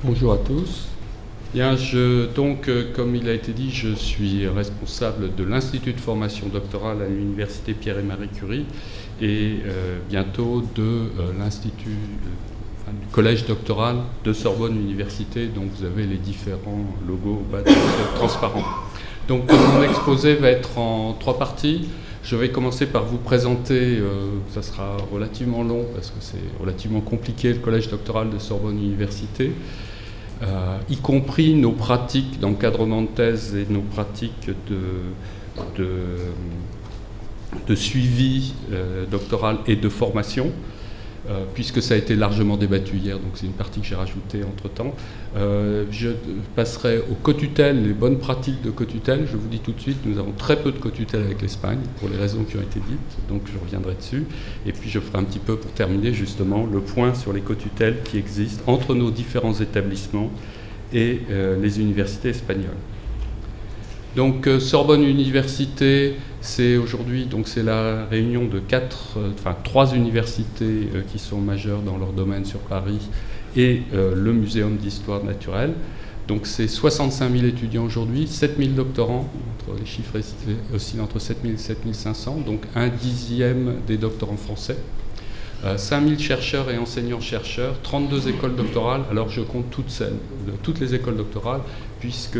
Bonjour à tous. Bien, comme il a été dit, je suis responsable de l'Institut de formation doctorale à l'Université Pierre et Marie Curie et bientôt de l'Institut du Collège doctoral de Sorbonne Université, dont vous avez les différents logos au bas transparents. Donc mon exposé va être en 3 parties. Je vais commencer par vous présenter, ça sera relativement long parce que c'est relativement compliqué, le Collège doctoral de Sorbonne Université. Y compris nos pratiques d'encadrement de thèse et nos pratiques de suivi doctoral et de formation, puisque ça a été largement débattu hier, donc c'est une partie que j'ai rajoutée entre-temps. Je passerai aux co-tutelles, les bonnes pratiques de co-tutelle. Je vous dis tout de suite, nous avons très peu de co-tutelle avec l'Espagne, pour les raisons qui ont été dites, donc je reviendrai dessus. Et puis je ferai un petit peu, pour terminer justement, le point sur les co-tutelles qui existent entre nos différents établissements et les universités espagnoles. Donc Sorbonne Université, c'est aujourd'hui c'est la réunion de 3 universités qui sont majeures dans leur domaine sur Paris et le Muséum d'histoire naturelle. Donc c'est 65 000 étudiants aujourd'hui, 7 000 doctorants, les chiffres oscillent entre 7 000 et 7 500, donc 1/10 des doctorants français. 5 000 chercheurs et enseignants-chercheurs, 32 écoles doctorales. Alors je compte toutes les écoles doctorales, puisque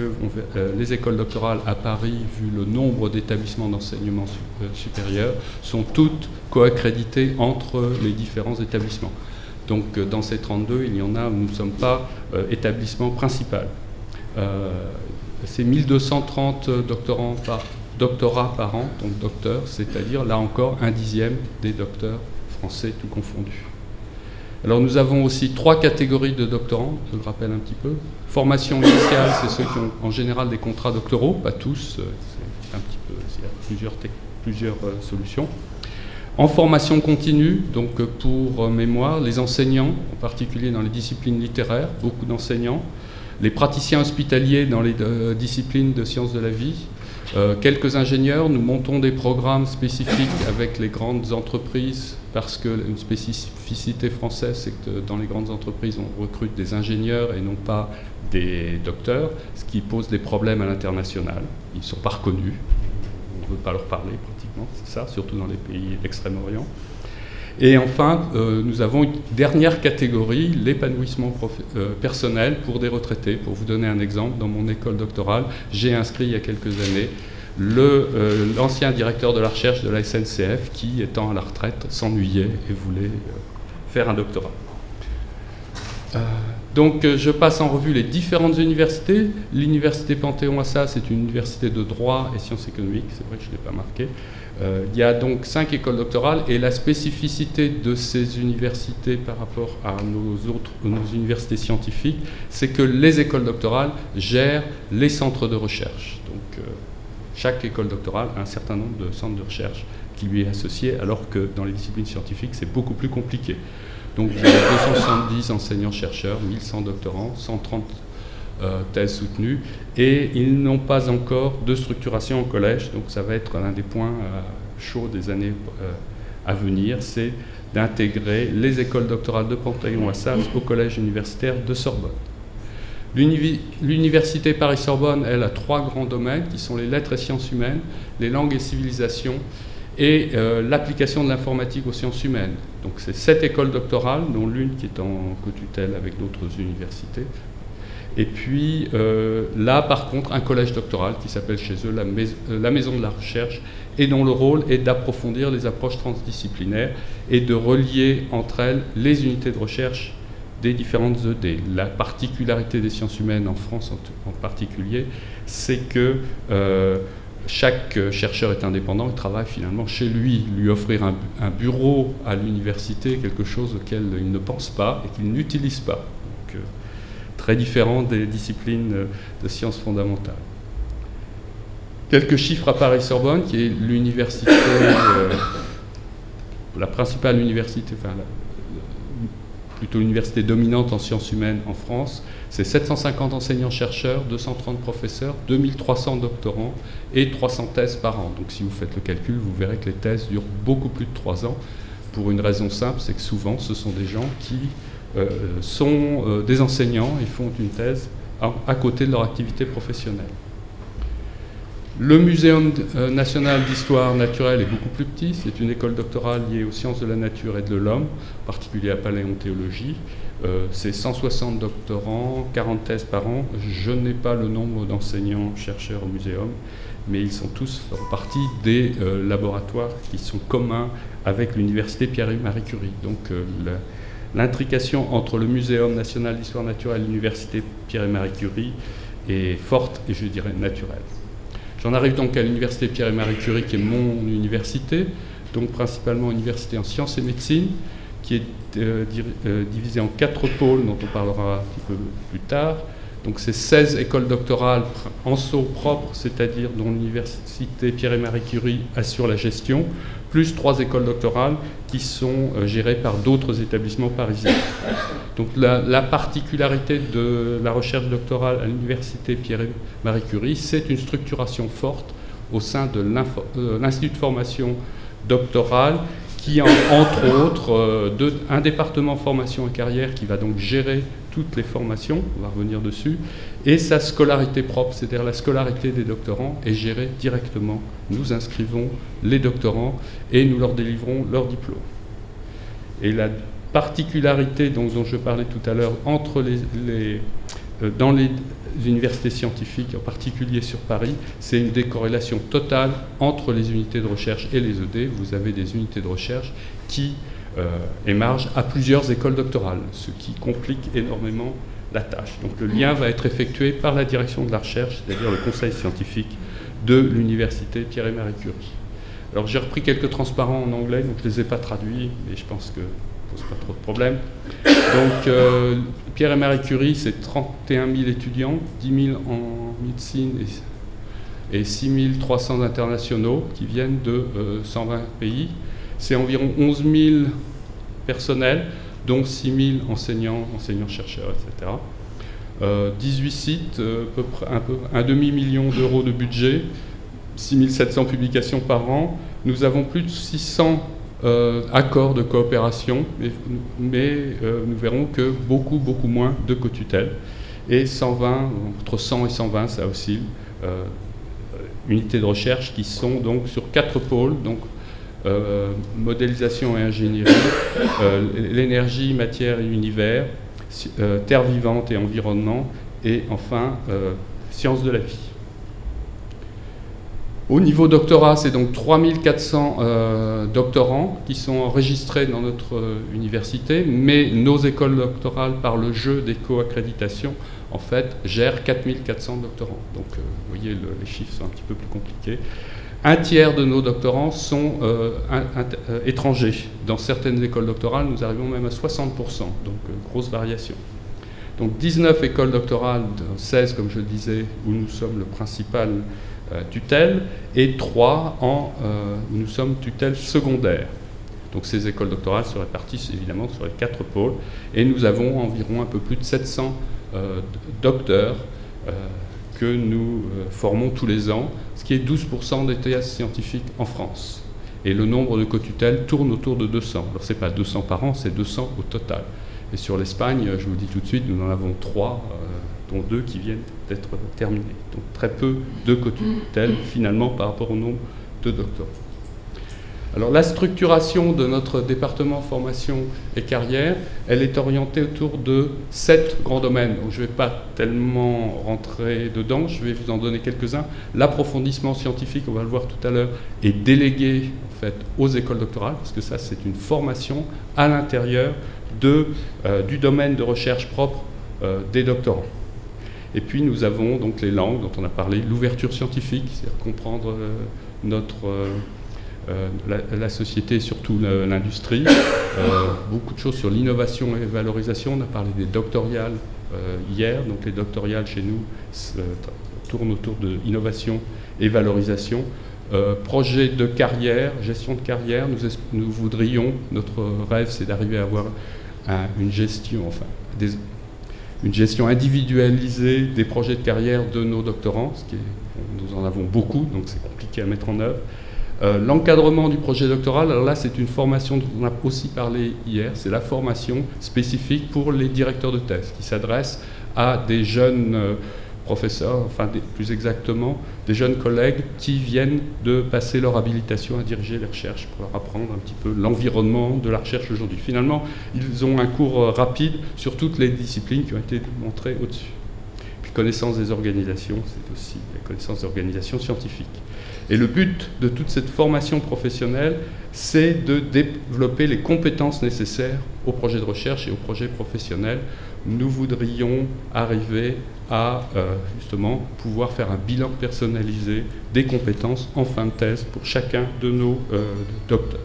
les écoles doctorales à Paris, vu le nombre d'établissements d'enseignement supérieur, sont toutes coaccréditées entre les différents établissements. Donc dans ces 32, il y en a où nous ne sommes pas établissement principal. C'est 1230 doctorats par an, donc docteurs, c'est-à-dire là encore 1/10 des docteurs français tout confondu. Alors nous avons aussi 3 catégories de doctorants, je le rappelle un petit peu. Formation initiale, c'est ceux qui ont en général des contrats doctoraux, pas tous, c'est un petit peu, il y a plusieurs solutions. En formation continue, donc pour mémoire, les enseignants, en particulier dans les disciplines littéraires, beaucoup d'enseignants, les praticiens hospitaliers dans les disciplines de sciences de la vie, quelques ingénieurs. Nous montons des programmes spécifiques avec les grandes entreprises parce qu'une spécificité française, c'est que dans les grandes entreprises, on recrute des ingénieurs et non pas des docteurs, ce qui pose des problèmes à l'international. Ils ne sont pas reconnus, on ne veut pas leur parler pratiquement, c'est ça, surtout dans les pays d'Extrême-Orient. Et enfin, nous avons une dernière catégorie, l'épanouissement personnel pour des retraités. Pour vous donner un exemple, dans mon école doctorale, j'ai inscrit il y a quelques années l'ancien directeur de la recherche de la SNCF qui, étant à la retraite, s'ennuyait et voulait faire un doctorat. Donc je passe en revue les différentes universités. L'université Panthéon-Assas, c'est une université de droit et sciences économiques, c'est vrai que je ne l'ai pas marqué. Il y a donc 5 écoles doctorales et la spécificité de ces universités par rapport à nos universités scientifiques, c'est que les écoles doctorales gèrent les centres de recherche. Donc chaque école doctorale a un certain nombre de centres de recherche qui lui est associé, alors que dans les disciplines scientifiques, c'est beaucoup plus compliqué. Donc il y a 270 enseignants-chercheurs, 1100 doctorants, 130 thèses soutenues, et ils n'ont pas encore de structuration en collège, donc ça va être l'un des points chauds des années à venir, c'est d'intégrer les écoles doctorales de Panthéon-Assas au collège universitaire de Sorbonne. L'université Paris-Sorbonne, elle, a 3 grands domaines qui sont les lettres et sciences humaines, les langues et civilisations, et l'application de l'informatique aux sciences humaines. Donc c'est 7 écoles doctorales, dont l'une qui est en co-tutelle avec d'autres universités. Et puis là, par contre, un collège doctoral qui s'appelle chez eux la Maison de la Recherche, et dont le rôle est d'approfondir les approches transdisciplinaires et de relier entre elles les unités de recherche des différentes ED. La particularité des sciences humaines en France en particulier, c'est que chaque chercheur est indépendant et travaille finalement chez lui. Lui offrir un bureau à l'université, quelque chose auquel il ne pense pas et qu'il n'utilise pas. Donc, très différent des disciplines de sciences fondamentales. Quelques chiffres à Paris-Sorbonne, qui est l'université, la principale université, plutôt l'université dominante en sciences humaines en France. C'est 750 enseignants-chercheurs, 230 professeurs, 2300 doctorants et 300 thèses par an. Donc si vous faites le calcul, vous verrez que les thèses durent beaucoup plus de 3 ans, pour une raison simple, c'est que souvent ce sont des gens qui sont des enseignants et font une thèse à côté de leur activité professionnelle. Le Muséum national d'histoire naturelle est beaucoup plus petit. C'est une école doctorale liée aux sciences de la nature et de l'homme, en particulier à la paléontologie. C'est 160 doctorants, 40 thèses par an. Je n'ai pas le nombre d'enseignants-chercheurs au muséum, mais ils sont tous partie des laboratoires qui sont communs avec l'université Pierre-Marie Curie. Donc l'intrication entre le Muséum national d'histoire naturelle et l'université Pierre-Marie Curie est forte et je dirais naturelle. J'en arrive donc à l'université Pierre-Marie Curie, qui est mon université, donc principalement université en sciences et médecine, qui est divisée en 4 pôles, dont on parlera un petit peu plus tard. Donc c'est 16 écoles doctorales en sceau propre, c'est-à-dire dont l'université Pierre-Marie Curie assure la gestion, plus 3 écoles doctorales qui sont gérées par d'autres établissements parisiens. Donc la particularité de la recherche doctorale à l'université Pierre-Marie Curie, c'est une structuration forte au sein de l'Institut de formation doctorale qui a entre autres un département formation et carrière qui va donc gérer toutes les formations, on va revenir dessus, et sa scolarité propre, c'est-à-dire la scolarité des doctorants est gérée directement. Nous inscrivons les doctorants et nous leur délivrons leur diplôme. Et la particularité dont je parlais tout à l'heure dans les universités scientifiques, en particulier sur Paris, c'est une décorrélation totale entre les unités de recherche et les ED. Vous avez des unités de recherche qui émargent à plusieurs écoles doctorales, ce qui complique énormément la tâche. Donc le lien va être effectué par la direction de la recherche, c'est-à-dire le conseil scientifique de l'université Pierre-Marie Curie. Alors j'ai repris quelques transparents en anglais, donc je ne les ai pas traduits, mais je pense que ça ne pose pas trop de problèmes. Donc Pierre-Marie Curie, c'est 31 000 étudiants, 10 000 en médecine et 6 300 internationaux qui viennent de 120 pays. C'est environ 11 000 personnels, dont 6 000 enseignants, enseignants-chercheurs, etc. 18 sites, un demi-million d'euros de budget, 6 700 publications par an. Nous avons plus de 600 accords de coopération, mais nous verrons que beaucoup moins de co-tutelles. Et 120, entre 100 et 120, ça oscille, unités de recherche qui sont donc sur 4 pôles, donc modélisation et ingénierie, l'énergie, matière et univers, terre vivante et environnement, et enfin sciences de la vie. Au niveau doctorat, c'est donc 3400 doctorants qui sont enregistrés dans notre université, mais nos écoles doctorales, par le jeu des co-accréditations, en fait, gèrent 4400 doctorants. Donc, vous voyez, les chiffres sont un petit peu plus compliqués. Un tiers de nos doctorants sont étrangers. Dans certaines écoles doctorales, nous arrivons même à 60%, donc grosse variation. Donc 19 écoles doctorales, 16 comme je le disais, où nous sommes le principal tutelle, et 3 où nous sommes tutelle secondaire. Donc ces écoles doctorales se répartissent évidemment sur les 4 pôles, et nous avons environ un peu plus de 700 docteurs que nous formons tous les ans, ce qui est 12% des thèses scientifiques en France. Et le nombre de co-tutelles tourne autour de 200. Alors ce n'est pas 200 par an, c'est 200 au total. Et sur l'Espagne, je vous dis tout de suite, nous en avons 3, dont 2 qui viennent d'être terminés. Donc très peu de co-tutelles finalement par rapport au nombre de doctorants. Alors la structuration de notre département formation et carrière, elle est orientée autour de 7 grands domaines. Donc, je ne vais pas tellement rentrer dedans, je vais vous en donner quelques-uns. L'approfondissement scientifique, on va le voir tout à l'heure, est délégué en fait aux écoles doctorales, parce que ça c'est une formation à l'intérieur du domaine de recherche propre des doctorants. Et puis nous avons donc les langues dont on a parlé, l'ouverture scientifique, c'est-à-dire comprendre la société et surtout l'industrie, beaucoup de choses sur l'innovation et valorisation. On a parlé des doctoriales hier, donc les doctoriales chez nous tournent autour de innovation et valorisation. Projet de carrière, gestion de carrière, nous voudrions, notre rêve c'est d'arriver à avoir une gestion, une gestion individualisée des projets de carrière de nos doctorants, nous en avons beaucoup, donc c'est compliqué à mettre en œuvre. L'encadrement du projet doctoral, alors là c'est une formation dont on a aussi parlé hier, c'est la formation spécifique pour les directeurs de thèse qui s'adresse à des jeunes professeurs, enfin plus exactement des jeunes collègues qui viennent de passer leur habilitation à diriger les recherches pour leur apprendre un petit peu l'environnement de la recherche aujourd'hui. Finalement, ils ont un cours rapide sur toutes les disciplines qui ont été montrées au-dessus. Puis connaissance des organisations, c'est aussi la connaissance des organisations scientifiques. Et le but de toute cette formation professionnelle, c'est de développer les compétences nécessaires au projet de recherche et au projet professionnel. Nous voudrions arriver à justement pouvoir faire un bilan personnalisé des compétences en fin de thèse pour chacun de nos docteurs.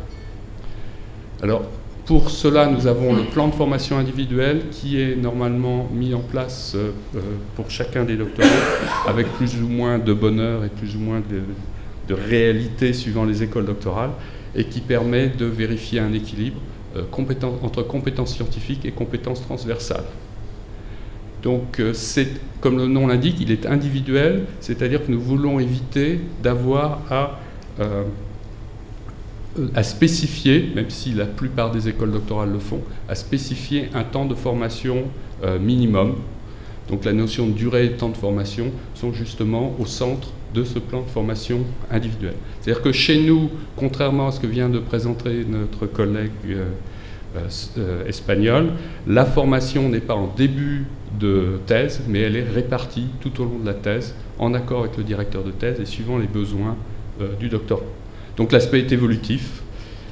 Alors, pour cela, nous avons le plan de formation individuelle qui est normalement mis en place pour chacun des doctorants, avec plus ou moins de bonheur et plus ou moins de réalité suivant les écoles doctorales, et qui permet de vérifier un équilibre entre compétences scientifiques et compétences transversales. Donc, comme le nom l'indique, il est individuel, c'est-à-dire que nous voulons éviter d'avoir à spécifier, même si la plupart des écoles doctorales le font, à spécifier un temps de formation minimum. Donc la notion de durée et de temps de formation sont justement au centre de ce plan de formation individuel. C'est-à-dire que chez nous, contrairement à ce que vient de présenter notre collègue espagnol, la formation n'est pas en début de thèse, mais elle est répartie tout au long de la thèse, en accord avec le directeur de thèse et suivant les besoins du doctorant. Donc l'aspect est évolutif,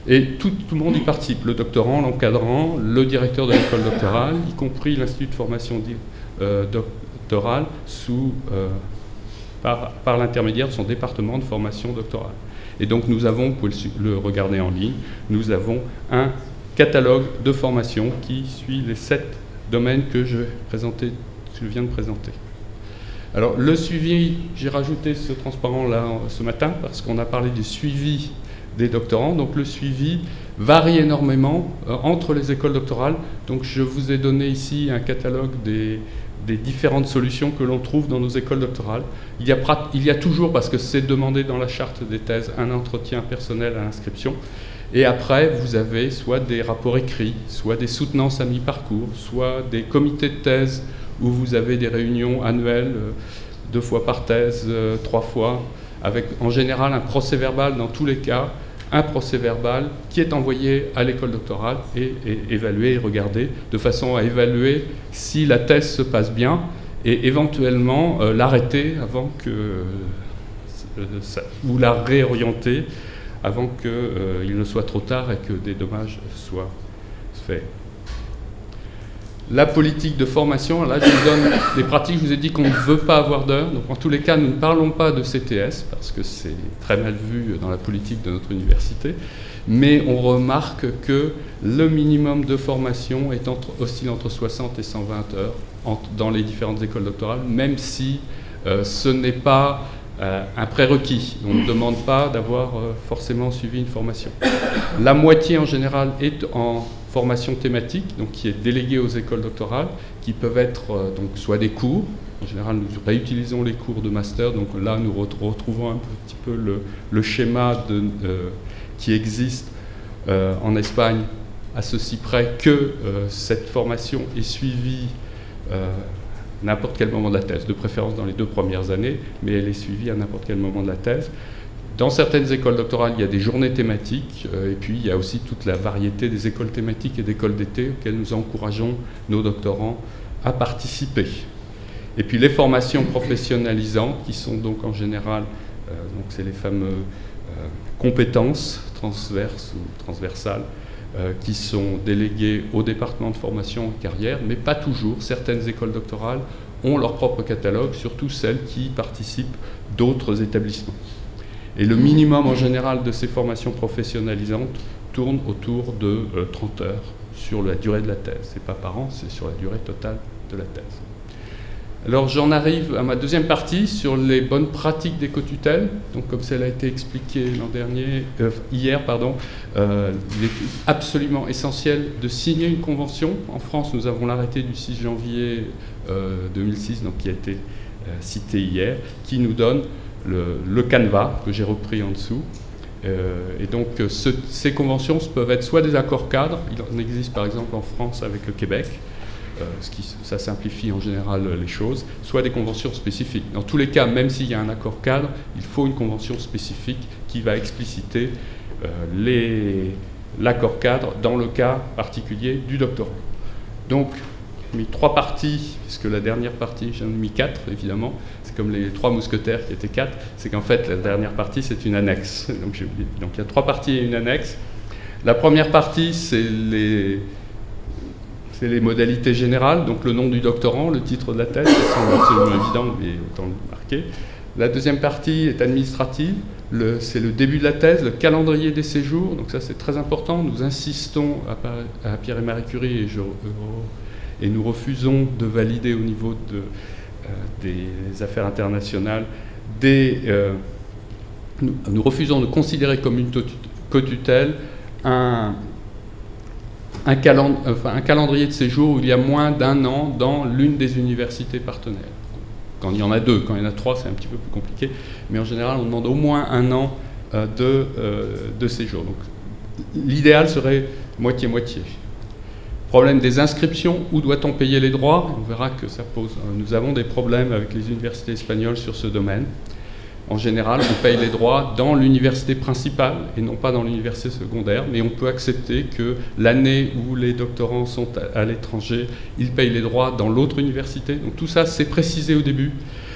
et tout le monde y participe, le doctorant, l'encadrant, le directeur de l'école doctorale, y compris l'institut de formation doctorale, par l'intermédiaire de son département de formation doctorale. Et donc nous avons, vous pouvez le regarder en ligne, nous avons un catalogue de formation qui suit les 7 domaines que je viens de présenter. Alors le suivi, j'ai rajouté ce transparent là ce matin parce qu'on a parlé du suivi des doctorants. Donc le suivi varie énormément entre les écoles doctorales. Donc je vous ai donné ici un catalogue des différentes solutions que l'on trouve dans nos écoles doctorales. Il y a toujours, parce que c'est demandé dans la charte des thèses, un entretien personnel à l'inscription. Et après, vous avez soit des rapports écrits, soit des soutenances à mi-parcours, soit des comités de thèse où vous avez des réunions annuelles, 2 fois par thèse, 3 fois, avec en général un procès-verbal dans tous les cas, un procès-verbal qui est envoyé à l'école doctorale et évalué et regardé, de façon à évaluer si la thèse se passe bien et éventuellement l'arrêter avant que... ou la réorienter avant qu'il ne soit trop tard et que des dommages soient faits. La politique de formation, là je vous donne des pratiques, je vous ai dit qu'on ne veut pas avoir d'heures, donc en tous les cas nous ne parlons pas de CTS, parce que c'est très mal vu dans la politique de notre université, mais on remarque que le minimum de formation oscille entre 60 et 120 heures dans les différentes écoles doctorales, même si ce n'est pas un prérequis. On ne demande pas d'avoir forcément suivi une formation. La moitié en général est en formation thématique, donc qui est déléguée aux écoles doctorales, qui peuvent être donc soit des cours. En général, nous réutilisons les cours de master, donc là nous retrouvons un petit peu le schéma qui existe en Espagne, à ceci près que cette formation est suivie n'importe quel moment de la thèse, de préférence dans les 2 premières années, mais elle est suivie à n'importe quel moment de la thèse. Dans certaines écoles doctorales, il y a des journées thématiques, et puis il y a aussi toute la variété des écoles thématiques et d'écoles d'été auxquelles nous encourageons nos doctorants à participer. Et puis les formations professionnalisantes, qui sont donc en général, donc c'est les fameuses compétences transverses ou transversales, qui sont déléguées au département de formation en carrière, mais pas toujours. Certaines écoles doctorales ont leur propre catalogue, surtout celles qui participent d'autres établissements. Et le minimum en général de ces formations professionnalisantes tourne autour de 30 heures sur la durée de la thèse. Ce n'est pas par an, c'est sur la durée totale de la thèse. Alors j'en arrive à ma deuxième partie sur les bonnes pratiques d'éco-tutelle. Donc comme cela a été expliqué hier, il est absolument essentiel de signer une convention. En France, nous avons l'arrêté du 6 janvier 2006, donc qui a été cité hier, qui nous donne le canevas que j'ai repris en dessous, Et donc ces conventions peuvent être soit des accords cadres, il en existe par exemple en France avec le Québec, ça simplifie en général les choses, soit des conventions spécifiques. Dans tous les cas, même s'il y a un accord cadre, il faut une convention spécifique qui va expliciter l'accord cadre dans le cas particulier du doctorat. Donc, j'ai mis 3 parties, puisque la dernière partie, j'en ai mis 4 évidemment, c'est comme les 3 mousquetaires qui étaient 4, c'est qu'en fait la dernière partie c'est une annexe. Donc il y a 3 parties et une annexe. La première partie c'est les modalités générales, donc le nom du doctorant, le titre de la thèse, ça semble absolument évident, mais autant le marquer. La deuxième partie est administrative, c'est le début de la thèse, le calendrier des séjours, donc ça c'est très important. Nous insistons à Pierre et Marie Curie et nous refusons de valider au niveau des affaires internationales, nous refusons de considérer comme une co-tutelle un calendrier de séjour où il y a moins d'1 an dans l'une des universités partenaires. Quand il y en a 2, quand il y en a 3, c'est un petit peu plus compliqué, mais en général, on demande au moins 1 an de séjour. Donc, l'idéal serait moitié-moitié. Problème des inscriptions, où doit-on payer les droits? On verra que ça pose. Nous avons des problèmes avec les universités espagnoles sur ce domaine. En général, on paye les droits dans l'université principale et non pas dans l'université secondaire, mais on peut accepter que l'année où les doctorants sont à l'étranger, ils payent les droits dans l'autre université. Donc tout ça, c'est précisé au début.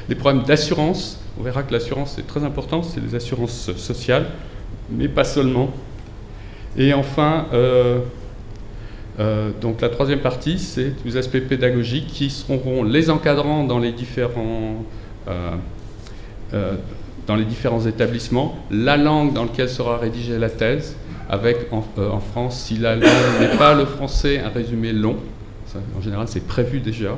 Les problèmes d'assurance, on verra que l'assurance est très importante, c'est les assurances sociales, mais pas seulement. Et enfin, donc la troisième partie, c'est les aspects pédagogiques qui seront les encadrants dans les différents établissements, la langue dans laquelle sera rédigée la thèse, avec en France, si la langue n'est pas le français, un résumé long, ça, en général c'est prévu déjà,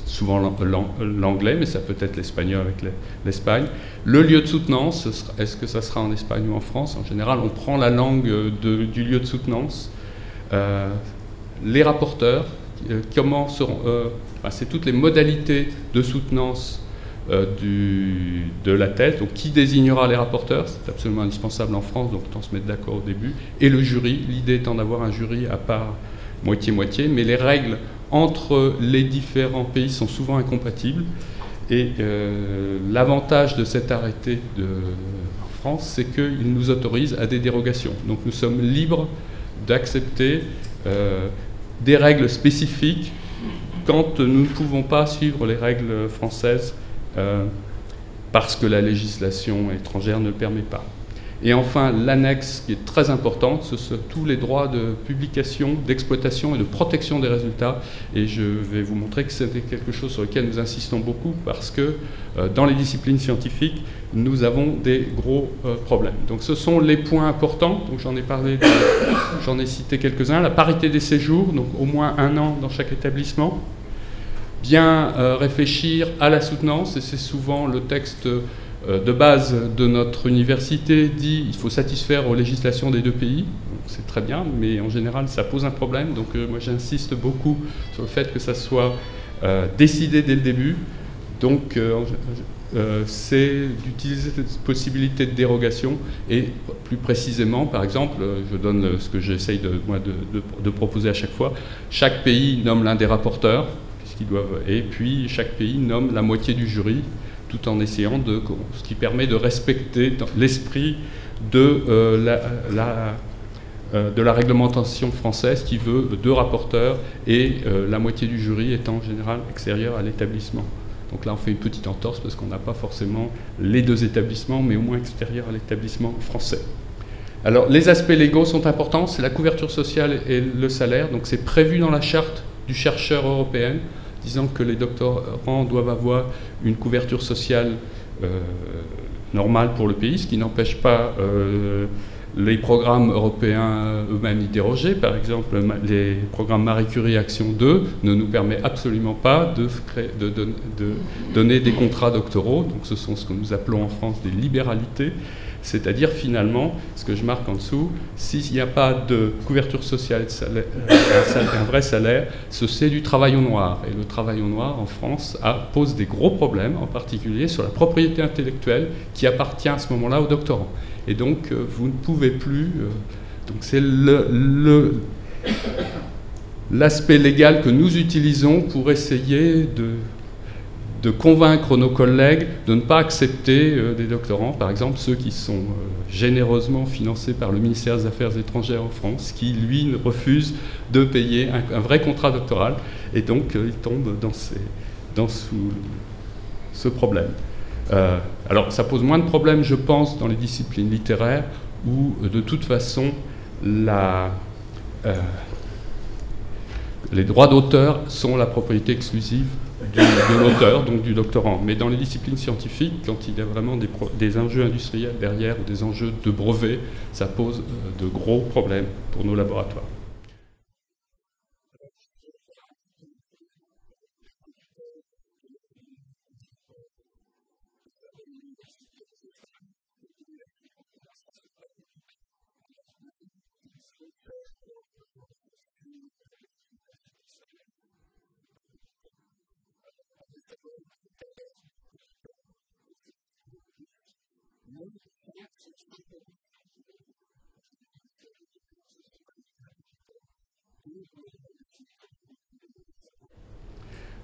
souvent l'anglais, mais ça peut être l'espagnol avec l'Espagne. Le lieu de soutenance, est-ce que ça sera en Espagne ou en France? En général, on prend la langue du lieu de soutenance. Les rapporteurs, comment seront... c'est toutes les modalités de soutenance de la thèse, donc qui désignera les rapporteurs, c'est absolument indispensable en France, donc autant se mettre d'accord au début, et le jury, l'idée étant d'avoir un jury à part moitié-moitié, mais les règles entre les différents pays sont souvent incompatibles, et l'avantage de cet arrêté en France, c'est qu'il nous autorise à des dérogations, donc nous sommes libres d'accepter des règles spécifiques quand nous ne pouvons pas suivre les règles françaises parce que la législation étrangère ne le permet pas. Et enfin, l'annexe qui est très importante, ce sont tous les droits de publication, d'exploitation et de protection des résultats. Et je vais vous montrer que c'était quelque chose sur lequel nous insistons beaucoup parce que dans les disciplines scientifiques, nous avons des gros problèmes. Donc ce sont les points importants, donc j'en ai parlé, j'en ai cité quelques-uns. La parité des séjours, donc au moins 1 an dans chaque établissement. Bien réfléchir à la soutenance, et c'est souvent le texte de base de notre université dit il faut satisfaire aux législations des 2 pays. C'est très bien, mais en général ça pose un problème, donc moi j'insiste beaucoup sur le fait que ça soit décidé dès le début. Donc c'est d'utiliser cette possibilité de dérogation, et plus précisément, par exemple, je donne ce que j'essaye de proposer à chaque fois, chaque pays nomme l'un des rapporteurs, et puis chaque pays nomme la moitié du jury, tout en essayant ce qui permet de respecter l'esprit de la réglementation française qui veut 2 rapporteurs et la moitié du jury étant en général extérieure à l'établissement. Donc là on fait une petite entorse parce qu'on n'a pas forcément les 2 établissements, mais au moins extérieur à l'établissement français. Alors les aspects légaux sont importants, c'est la couverture sociale et le salaire, donc c'est prévu dans la charte du chercheur européenne, disant que les doctorants doivent avoir une couverture sociale normale pour le pays, ce qui n'empêche pas les programmes européens eux-mêmes y déroger. Par exemple, les programmes Marie Curie Action 2 ne nous permet absolument pas de donner des contrats doctoraux, donc ce sont ce que nous appelons en France des libéralités, C'est-à-dire finalement, ce que je marque en dessous, s'il n'y a pas de couverture sociale, un vrai salaire, c'est du travail au noir. Et le travail au noir en France pose des gros problèmes, en particulier sur la propriété intellectuelle qui appartient à ce moment-là aux doctorants. Et donc vous ne pouvez plus... donc c'est l'aspect légal que nous utilisons pour essayer de convaincre nos collègues de ne pas accepter des doctorants, par exemple ceux qui sont généreusement financés par le ministère des Affaires étrangères en France, qui, lui, refuse de payer un vrai contrat doctoral, et donc ils tombent dans ce problème. Alors ça pose moins de problèmes, je pense, dans les disciplines littéraires, où de toute façon, les droits d'auteur sont la propriété exclusive de l'auteur, donc du doctorant. Mais dans les disciplines scientifiques, quand il y a vraiment des enjeux industriels derrière ou des enjeux de brevets, ça pose de gros problèmes pour nos laboratoires.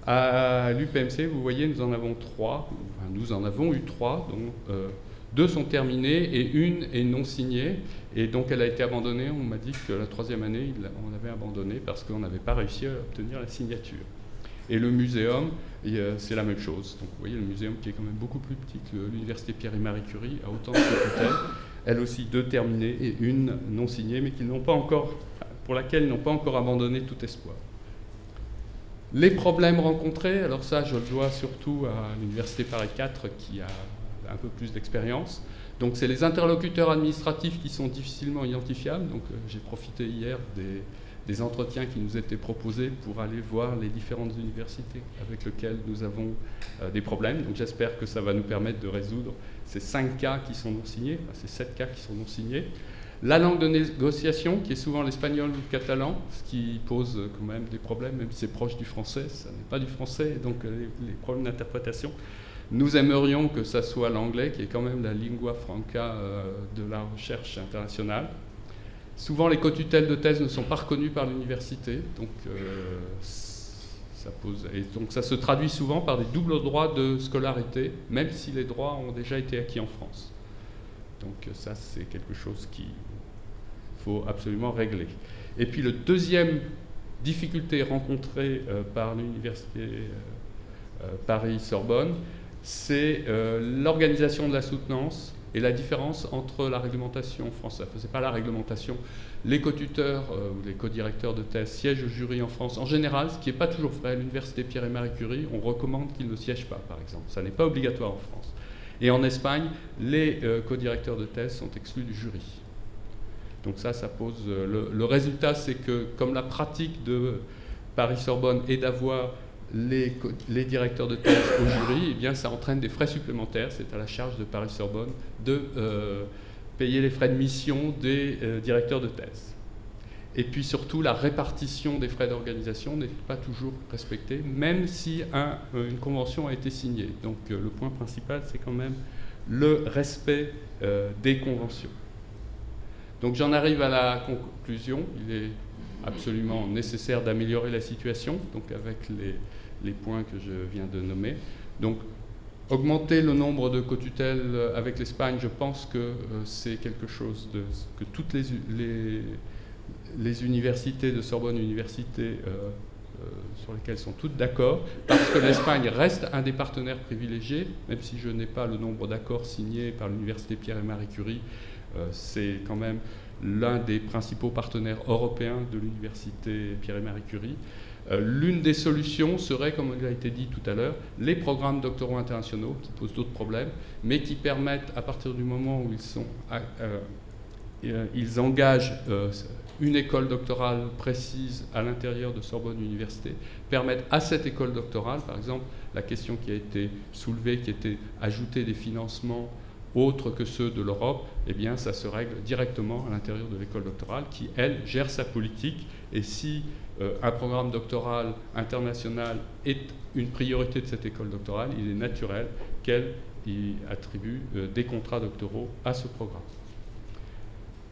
À l'UPMC, vous voyez, nous en avons trois. Enfin, nous en avons eu trois, dont deux sont terminées et une est non signée. Et donc elle a été abandonnée. On m'a dit que la troisième année, on l'avait abandonnée parce qu'on n'avait pas réussi à obtenir la signature. Et le muséum, c'est la même chose. Donc vous voyez, le muséum qui est quand même beaucoup plus petit que l'université Pierre et Marie Curie a autant de facultés. Elle aussi, deux terminées et une non signée, mais pour laquelle ils n'ont pas encore abandonné tout espoir. Les problèmes rencontrés, alors ça je le dois surtout à l'université Paris 4 qui a un peu plus d'expérience. Donc c'est les interlocuteurs administratifs qui sont difficilement identifiables. Donc j'ai profité hier des entretiens qui nous étaient proposés pour aller voir les différentes universités avec lesquelles nous avons des problèmes. Donc j'espère que ça va nous permettre de résoudre ces 5 cas qui sont non signés, enfin ces 7 cas qui sont non signés. La langue de négociation, qui est souvent l'espagnol ou le catalan, ce qui pose quand même des problèmes, même si c'est proche du français, ça n'est pas du français, donc les problèmes d'interprétation. Nous aimerions que ça soit l'anglais, qui est quand même la lingua franca de la recherche internationale. Souvent, les co-tutelles de thèse ne sont pas reconnues par l'université, donc ça se traduit souvent par des doubles droits de scolarité, même si les droits ont déjà été acquis en France. Donc ça, c'est quelque chose qu'il faut absolument régler. Et puis, la deuxième difficulté rencontrée par l'université Paris-Sorbonne, c'est l'organisation de la soutenance et la différence entre la réglementation française. Ce n'est pas la réglementation. Les co-tuteurs ou les co-directeurs de thèse siègent au jury en France. En général, ce qui n'est pas toujours vrai, à l'université Pierre et Marie Curie, on recommande qu'ils ne siègent pas, par exemple. Ça n'est pas obligatoire en France. Et en Espagne, les co-directeurs de thèse sont exclus du jury. Donc ça pose... le résultat, c'est que comme la pratique de Paris-Sorbonne est d'avoir les directeurs de thèse au jury, eh bien ça entraîne des frais supplémentaires. C'est à la charge de Paris-Sorbonne de payer les frais de mission des directeurs de thèse. Et puis surtout, la répartition des frais d'organisation n'est pas toujours respectée, même si une convention a été signée. Donc le point principal, c'est quand même le respect des conventions. Donc j'en arrive à la conclusion. Il est absolument nécessaire d'améliorer la situation, donc avec les points que je viens de nommer. Donc augmenter le nombre de co-tutelles avec l'Espagne, je pense que c'est quelque chose que toutes les universités de Sorbonne Université sur lesquelles sont toutes d'accord, parce que l'Espagne reste un des partenaires privilégiés, même si je n'ai pas le nombre d'accords signés par l'université Pierre et Marie Curie, c'est quand même l'un des principaux partenaires européens de l'université Pierre et Marie Curie. L'une des solutions serait, comme il a été dit tout à l'heure, les programmes doctoraux internationaux qui posent d'autres problèmes, mais qui permettent, à partir du moment où ils engagent une école doctorale précise à l'intérieur de Sorbonne Université, permettent à cette école doctorale, par exemple, la question qui a été soulevée, qui était ajouter des financements autres que ceux de l'Europe, eh bien, ça se règle directement à l'intérieur de l'école doctorale qui, elle, gère sa politique. Et si un programme doctoral international est une priorité de cette école doctorale, il est naturel qu'elle y attribue des contrats doctoraux à ce programme.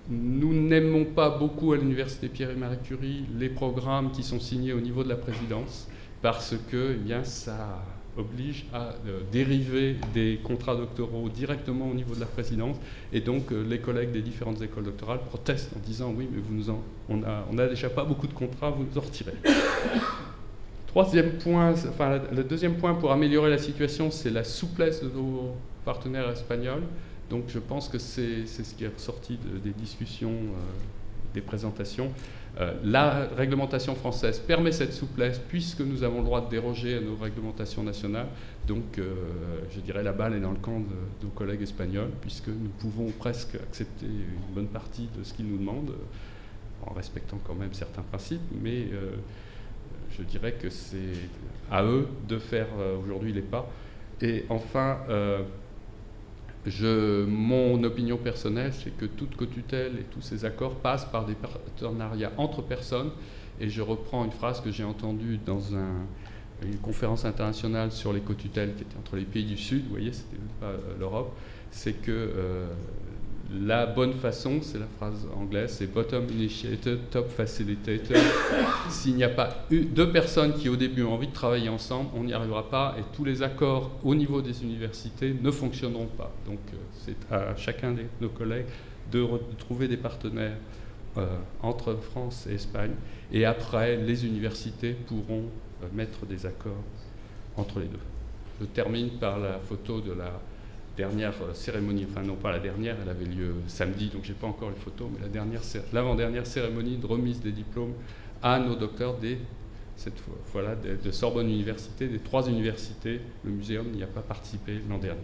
Nous n'aimons pas beaucoup à l'Université Pierre et Marie Curie les programmes qui sont signés au niveau de la présidence parce que, eh bien, ça oblige à dériver des contrats doctoraux directement au niveau de la présidence, et donc les collègues des différentes écoles doctorales protestent en disant oui, mais on a déjà pas beaucoup de contrats, vous nous en retirez. Troisième point, enfin le deuxième point pour améliorer la situation, c'est la souplesse de nos partenaires espagnols. Donc je pense que c'est ce qui est ressorti des discussions, des présentations. La réglementation française permet cette souplesse puisque nous avons le droit de déroger à nos réglementations nationales. Donc je dirais la balle est dans le camp de nos collègues espagnols puisque nous pouvons presque accepter une bonne partie de ce qu'ils nous demandent en respectant quand même certains principes. Mais je dirais que c'est à eux de faire aujourd'hui les pas. Et enfin, mon opinion personnelle, c'est que toute cotutelle et tous ces accords passent par des partenariats entre personnes. Et je reprends une phrase que j'ai entendue dans une conférence internationale sur les cotutelles qui était entre les pays du Sud, vous voyez, c'était pas l'Europe, c'est que la bonne façon, c'est la phrase anglaise, c'est bottom initiated, top facilitated. S'il n'y a pas deux personnes qui au début ont envie de travailler ensemble, on n'y arrivera pas et tous les accords au niveau des universités ne fonctionneront pas. Donc c'est à chacun de nos collègues de trouver des partenaires entre France et Espagne, et après les universités pourront mettre des accords entre les deux. Je termine par la photo de la dernière cérémonie, enfin non pas la dernière, elle avait lieu samedi, donc j'ai pas encore les photos, mais l'avant-dernière cérémonie de remise des diplômes à nos docteurs cette fois-là de Sorbonne Université, des 3 universités. Le muséum n'y a pas participé l'an dernier.